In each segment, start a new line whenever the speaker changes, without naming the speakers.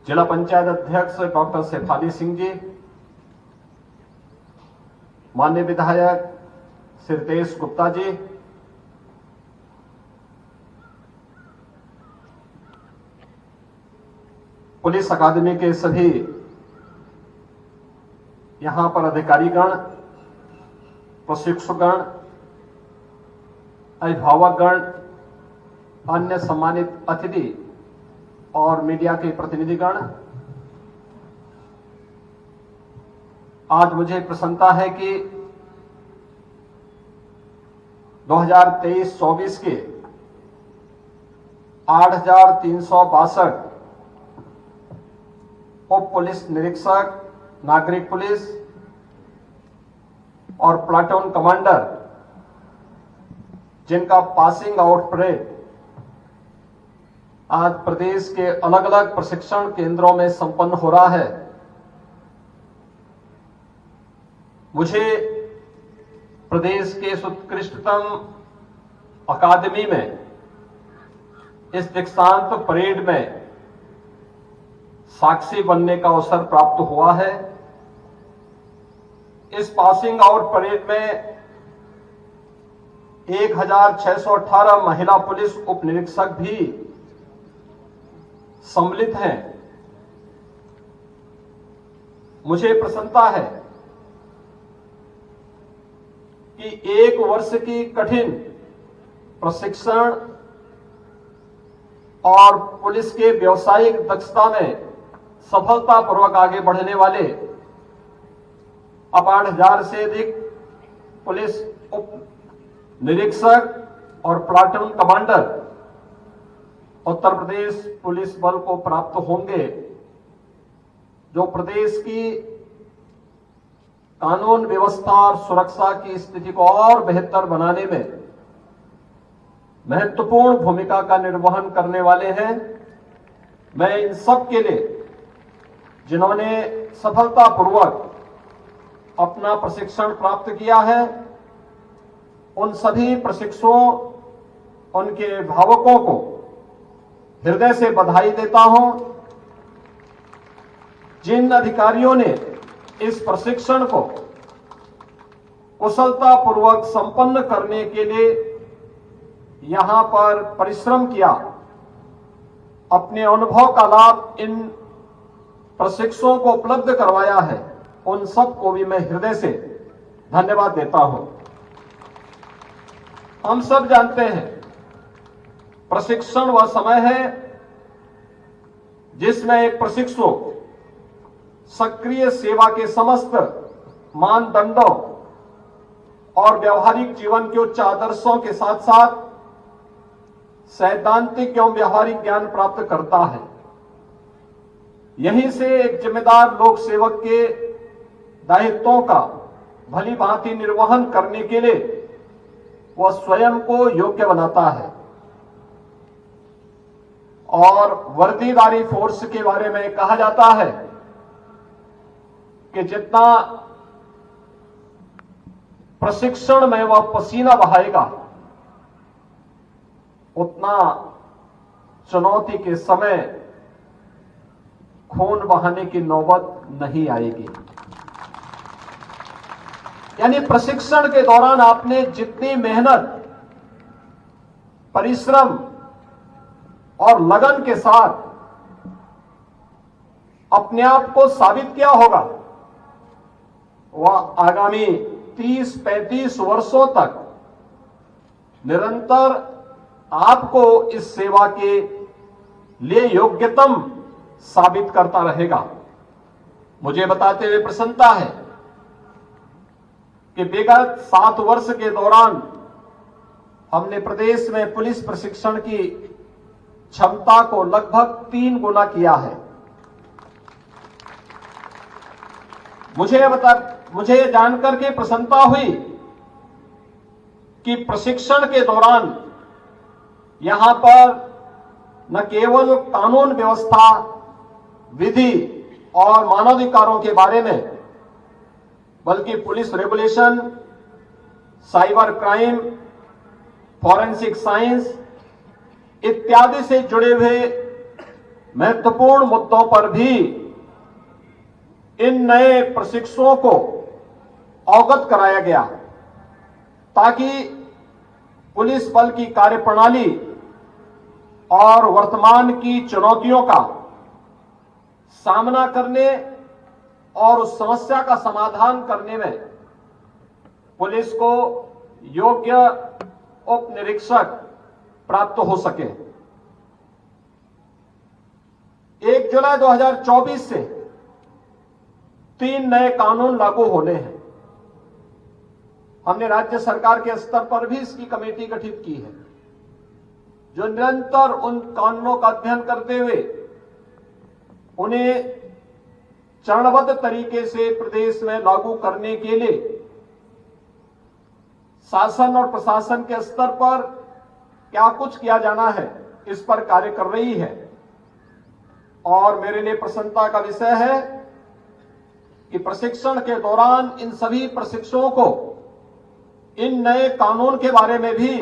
जिला पंचायत अध्यक्ष डॉक्टर शेफाली सिंह जी, माननीय विधायक श्री तेज गुप्ता जी, पुलिस अकादमी के सभी यहां पर अधिकारीगण, प्रशिक्षुगण, अभिभावकगण, अन्य सम्मानित अतिथि और मीडिया के प्रतिनिधिगण, आज मुझे प्रसन्नता है कि 2023-24 के 8,362 उप पुलिस निरीक्षक, नागरिक पुलिस और प्लाटून कमांडर जिनका पासिंग आउट परेड आज प्रदेश के अलग अलग प्रशिक्षण केंद्रों में संपन्न हो रहा है। मुझे प्रदेश के उत्कृष्टतम अकादमी में इस दीक्षांत परेड में साक्षी बनने का अवसर प्राप्त हुआ है। इस पासिंग आउट परेड में 1,618 महिला पुलिस उप निरीक्षक भी सम्मिलित हैं। मुझे प्रसन्नता है कि एक वर्ष की कठिन प्रशिक्षण और पुलिस के व्यावसायिक दक्षता में सफलतापूर्वक आगे बढ़ने वाले अब 8,000 से अधिक पुलिस उप निरीक्षक और platoon commander Uttar Pradesh police बल को प्राप्त होंगे, जो प्रदेश की कानून व्यवस्था और सुरक्षा की स्थिति को और बेहतर बनाने में महत्वपूर्ण भूमिका का निर्वहन करने वाले हैं। मैं इन सब के लिए, जिन्होंने सफलतापूर्वक अपना प्रशिक्षण प्राप्त किया है, उन सभी प्रशिक्षुओं, उनके अभिभावकों को हृदय से बधाई देता हूं। जिन अधिकारियों ने इस प्रशिक्षण को कुशलतापूर्वक संपन्न करने के लिए यहां पर परिश्रम किया, अपने अनुभव का लाभ इन प्रशिक्षुओं को उपलब्ध करवाया है, उन सबको भी मैं हृदय से धन्यवाद देता हूं। हम सब जानते हैं प्रशिक्षण वह समय है जिसमें एक प्रशिक्षु सक्रिय सेवा के समस्त मानदंडों और व्यवहारिक जीवन के उच्च आदर्शों के साथ साथ सैद्धांतिक एवं व्यवहारिक ज्ञान प्राप्त करता है। यहीं से एक जिम्मेदार लोक सेवक के दायित्वों का भली भांति निर्वहन करने के लिए वह स्वयं को योग्य बनाता है। और वर्दीधारी फोर्स के बारे में कहा जाता है कि जितना प्रशिक्षण में वह पसीना बहाएगा, उतना चुनौती के समय खून बहाने की नौबत नहीं आएगी। यानी प्रशिक्षण के दौरान आपने जितनी मेहनत, परिश्रम और लगन के साथ अपने आप को साबित किया होगा, वह आगामी 30-35 वर्षों तक निरंतर आपको इस सेवा के लिए योग्यतम साबित करता रहेगा। मुझे बताते हुए प्रसन्नता है कि विगत 7 वर्ष के दौरान हमने प्रदेश में पुलिस प्रशिक्षण की क्षमता को लगभग 3 गुना किया है। मुझे जानकर के प्रसन्नता हुई कि प्रशिक्षण के दौरान यहां पर न केवल कानून व्यवस्था, विधि और मानवाधिकारों के बारे में, बल्कि police regulation, cyber crime, forensic science इत्यादि से जुड़े हुए महत्वपूर्ण मुद्दों पर भी इन नए प्रशिक्षुओं को अवगत कराया गया, ताकि पुलिस बल की कार्यप्रणाली और वर्तमान की चुनौतियों का सामना करने और उस समस्या का समाधान करने में पुलिस को योग्य उप निरीक्षक प्राप्त हो सके। 1 जुलाई 2024 से 3 नए कानून लागू होने हैं। हमने राज्य सरकार के स्तर पर भी इसकी कमेटी गठित की है, जो निरंतर उन कानूनों का अध्ययन करते हुए उन्हें चरणबद्ध तरीके से प्रदेश में लागू करने के लिए शासन और प्रशासन के स्तर पर क्या कुछ किया जाना है, इस पर कार्य कर रही है। और मेरे लिए प्रसन्नता का विषय है कि प्रशिक्षण के दौरान इन सभी प्रशिक्षुओं को इन नए कानून के बारे में भी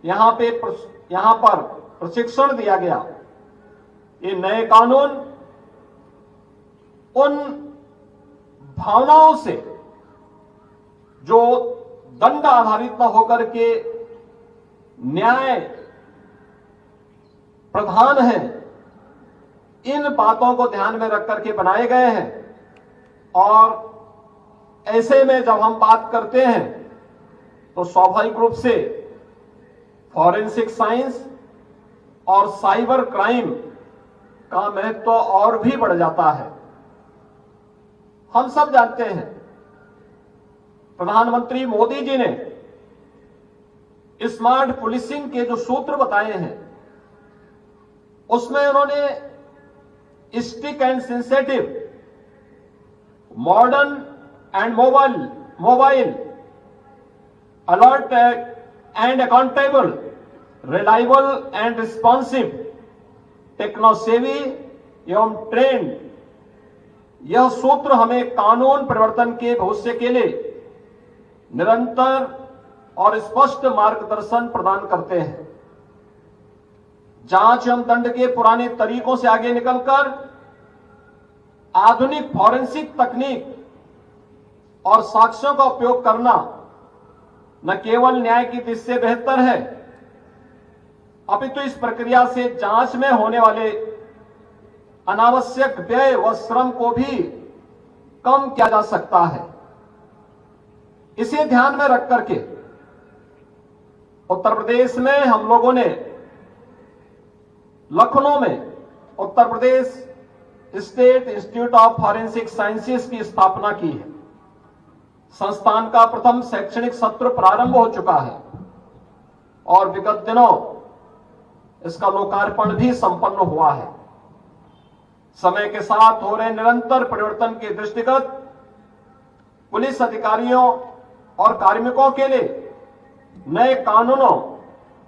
यहां पर प्रशिक्षण दिया गया। ये नए कानून उन भावनाओं से जो दंड आधारित न होकर के न्याय प्रधान है, इन बातों को ध्यान में रख करके बनाए गए हैं। और ऐसे में जब हम बात करते हैं तो स्वाभाविक रूप से फॉरेंसिक साइंस और साइबर क्राइम का महत्व और भी बढ़ जाता है। हम सब जानते हैं, प्रधानमंत्री मोदी जी ने स्मार्ट पुलिसिंग के जो सूत्र बताए हैं, उसमें उन्होंने strict and sensitive, modern and mobile, alert and accountable, reliable and responsive, techno savvy एवं ट्रेंड, यह सूत्र हमें कानून परिवर्तन के भविष्य के लिए निरंतर और स्पष्ट मार्गदर्शन प्रदान करते हैं। जांच एवं दंड के पुराने तरीकों से आगे निकलकर आधुनिक फॉरेंसिक तकनीक और साक्ष्यों का उपयोग करना न केवल न्याय की दृष्टि से बेहतर है, अपितु इस प्रक्रिया से जांच में होने वाले अनावश्यक व्यय व श्रम को भी कम किया जा सकता है। इसे ध्यान में रख करके उत्तर प्रदेश में हम लोगों ने लखनऊ में Uttar Pradesh State Institute of Forensic Sciences की स्थापना की है। संस्थान का प्रथम शैक्षणिक सत्र प्रारंभ हो चुका है और विगत दिनों इसका लोकार्पण भी संपन्न हुआ है। समय के साथ हो रहे निरंतर परिवर्तन के दृष्टिगत पुलिस अधिकारियों और कार्मिकों के लिए नए कानूनों,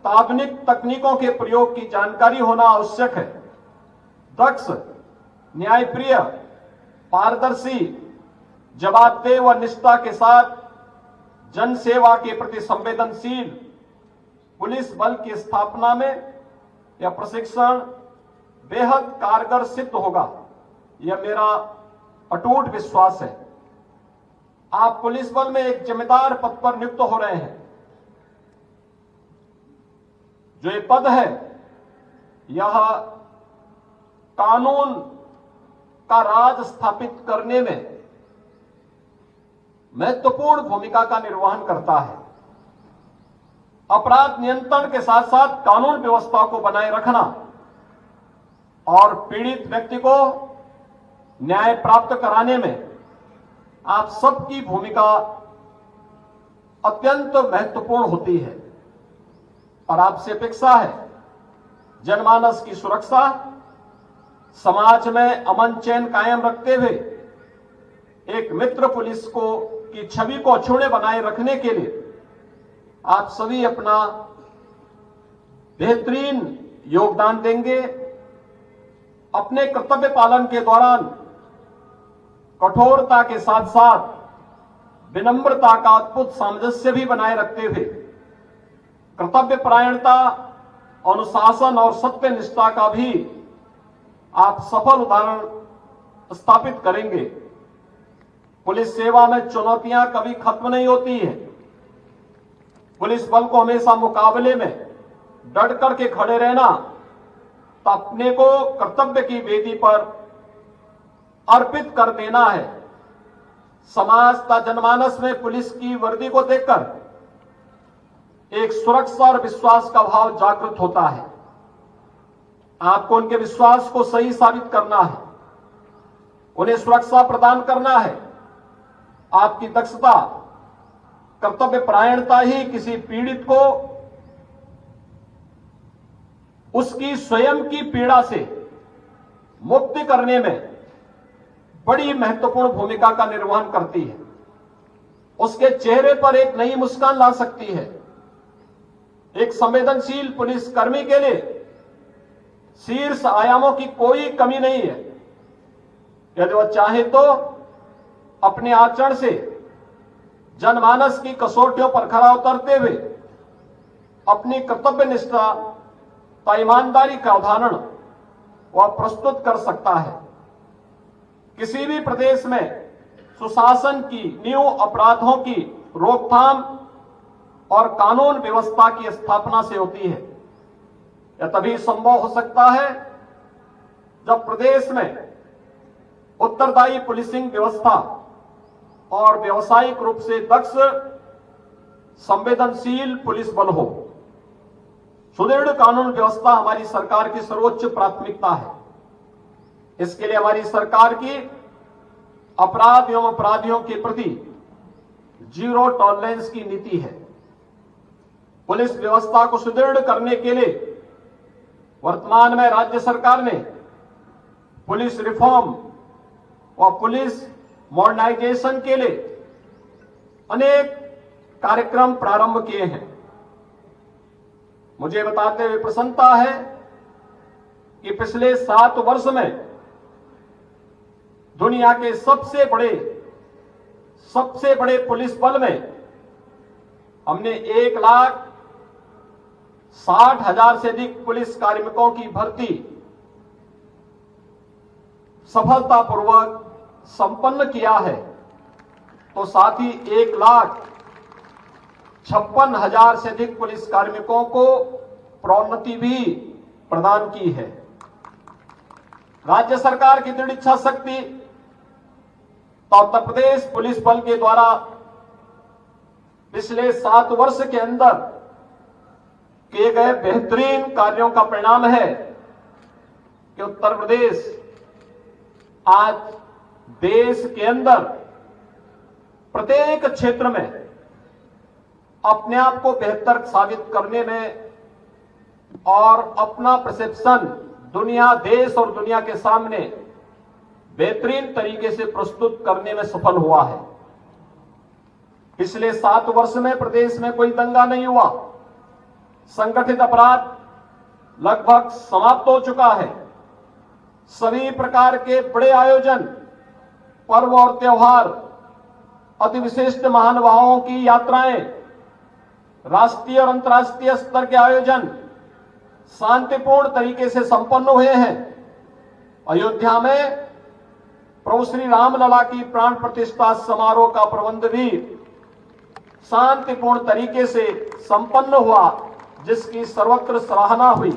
आधुनिक तकनीकों के प्रयोग की जानकारी होना आवश्यक है। दक्ष, न्यायप्रिय, पारदर्शी, जवाबदेह व निष्ठा के साथ जन सेवा के प्रति संवेदनशील पुलिस बल की स्थापना में यह प्रशिक्षण बेहद कारगर सिद्ध होगा, यह मेरा अटूट विश्वास है। आप पुलिस बल में एक जिम्मेदार पद पर नियुक्त हो रहे हैं। जो ये पद है, यह कानून का राज स्थापित करने में महत्वपूर्ण भूमिका का निर्वहन करता है। अपराध नियंत्रण के साथ साथ कानून व्यवस्था को बनाए रखना और पीड़ित व्यक्ति को न्याय प्राप्त कराने में आप सबकी भूमिका अत्यंत महत्वपूर्ण होती है। और आपसे अपेक्षा है जनमानस की सुरक्षा, समाज में अमन चैन कायम रखते हुए एक मित्र पुलिस की छवि को अक्षुण्ण बनाए रखने के लिए आप सभी अपना बेहतरीन योगदान देंगे। अपने कर्तव्य पालन के दौरान कठोरता के साथ साथ विनम्रता का अद्भुत सामंजस्य भी बनाए रखते हुए कर्तव्य परायणता, अनुशासन और सत्यनिष्ठा का भी आप सफल उदाहरण स्थापित करेंगे। पुलिस सेवा में चुनौतियां कभी खत्म नहीं होती है। पुलिस बल को हमेशा मुकाबले में डट करके खड़े रहना, तो अपने को कर्तव्य की वेदी पर अर्पित कर देना है। समाज का जनमानस में पुलिस की वर्दी को देखकर एक सुरक्षा और विश्वास का भाव जागृत होता है। आपको उनके विश्वास को सही साबित करना है, उन्हें सुरक्षा प्रदान करना है। आपकी दक्षता, कर्तव्य परायणता ही किसी पीड़ित को उसकी स्वयं की पीड़ा से मुक्ति करने में बड़ी महत्वपूर्ण भूमिका का निर्वहन करती है। उसके चेहरे पर एक नई मुस्कान ला सकती है। एक संवेदनशील पुलिसकर्मी के लिए शीर्ष आयामों की कोई कमी नहीं है। यदि वह चाहे तो अपने आचरण से जनमानस की कसौटियों पर खरा उतरते हुए अपनी कर्तव्य निष्ठा व ईमानदारी का उदाहरण वह प्रस्तुत कर सकता है। किसी भी प्रदेश में सुशासन की नींव अपराधों की रोकथाम और कानून व्यवस्था की स्थापना से होती है। यह तभी संभव हो सकता है जब प्रदेश में उत्तरदायी पुलिसिंग व्यवस्था और व्यावसायिक रूप से दक्ष संवेदनशील पुलिस बल हो। सुदृढ़ कानून व्यवस्था हमारी सरकार की सर्वोच्च प्राथमिकता है। इसके लिए हमारी सरकार की अपराध एवं अपराधियों के प्रति जीरो टॉलरेंस की नीति है। पुलिस व्यवस्था को सुदृढ़ करने के लिए वर्तमान में राज्य सरकार ने पुलिस रिफॉर्म और पुलिस मॉडर्नाइजेशन के लिए अनेक कार्यक्रम प्रारंभ किए हैं। मुझे बताते हुए प्रसन्नता है कि पिछले 7 वर्ष में दुनिया के सबसे बड़े पुलिस बल में हमने 1,60,000 से अधिक पुलिस कार्मिकों की भर्ती सफलतापूर्वक संपन्न किया है। तो साथ ही 1,56,000 से अधिक पुलिस कार्मिकों को प्रोन्नति भी प्रदान की है। राज्य सरकार की दृढ़ इच्छा शक्ति तो उत्तर प्रदेश पुलिस बल के द्वारा पिछले 7 वर्ष के अंदर किए गए बेहतरीन कार्यों का परिणाम है कि उत्तर प्रदेश आज देश के अंदर प्रत्येक क्षेत्र में अपने आप को बेहतर साबित करने में और अपना परसेप्शन देश और दुनिया के सामने बेहतरीन तरीके से प्रस्तुत करने में सफल हुआ है। पिछले 7 वर्ष में प्रदेश में कोई दंगा नहीं हुआ। संगठित अपराध लगभग समाप्त हो चुका है। सभी प्रकार के बड़े आयोजन, पर्व और त्योहार, अति विशिष्ट महानुभावों की यात्राएं, राष्ट्रीय और अंतर्राष्ट्रीय स्तर के आयोजन शांतिपूर्ण तरीके से संपन्न हुए हैं। अयोध्या में प्रभु श्री रामलला की प्राण प्रतिष्ठा समारोह का प्रबंध भी शांतिपूर्ण तरीके से संपन्न हुआ, जिसकी सर्वत्र सराहना हुई।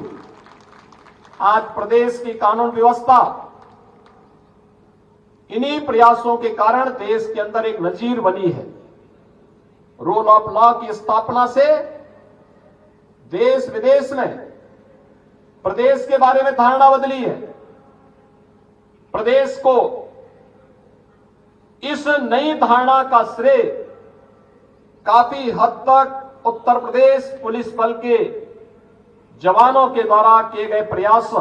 आज प्रदेश की कानून व्यवस्था इन्हीं प्रयासों के कारण देश के अंदर एक नजीर बनी है। रूल ऑफ लॉ की स्थापना से देश विदेश में प्रदेश के बारे में धारणा बदली है। प्रदेश को इस नई धारणा का श्रेय काफी हद तक उत्तर प्रदेश पुलिस बल के जवानों के द्वारा किए गए प्रयास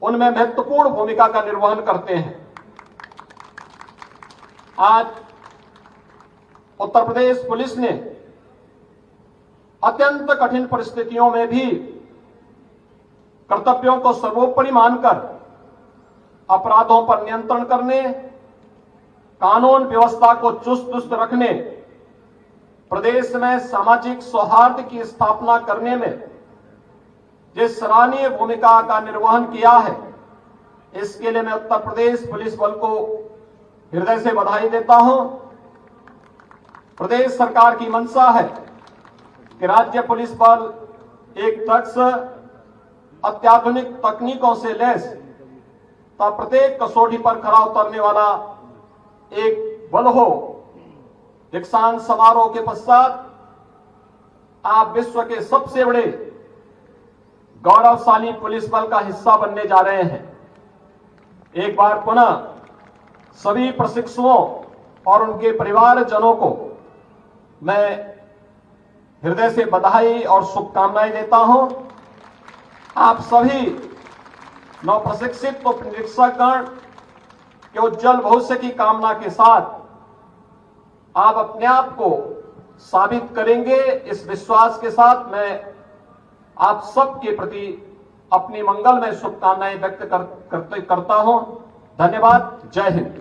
उनमें महत्वपूर्ण भूमिका का निर्वहन करते हैं। आज उत्तर प्रदेश पुलिस ने अत्यंत कठिन परिस्थितियों में भी कर्तव्यों को सर्वोपरि मानकर अपराधों पर नियंत्रण करने, कानून व्यवस्था को चुस्त दुरुस्त रखने, प्रदेश में सामाजिक सौहार्द की स्थापना करने में जिस सराहनीय भूमिका का निर्वहन किया है, इसके लिए मैं उत्तर प्रदेश पुलिस बल को हृदय से बधाई देता हूं। प्रदेश सरकार की मंशा है कि राज्य पुलिस बल एक दक्ष, अत्याधुनिक तकनीकों से लैस तथा प्रत्येक कसौटी पर खरा उतरने वाला एक बल हो। दीक्षांत समारोह के पश्चात आप विश्व के सबसे बड़े गौरवशाली पुलिस बल का हिस्सा बनने जा रहे हैं। एक बार पुनः सभी प्रशिक्षुओं और उनके परिवारजनों को मैं हृदय से बधाई और शुभकामनाएं देता हूं। आप सभी नवप्रशिक्षित निरीक्षकगण के उज्जवल भविष्य की कामना के साथ आप अपने आप को साबित करेंगे। इस विश्वास के साथ मैं आप सबके प्रति अपनी मंगलमय शुभकामनाएं व्यक्त करता हूं। धन्यवाद। जय हिंद।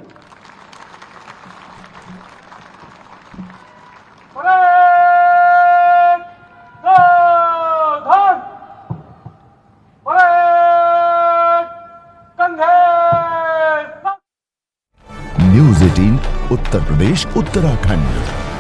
न्यूज़ 18 उत्तर प्रदेश उत्तराखंड।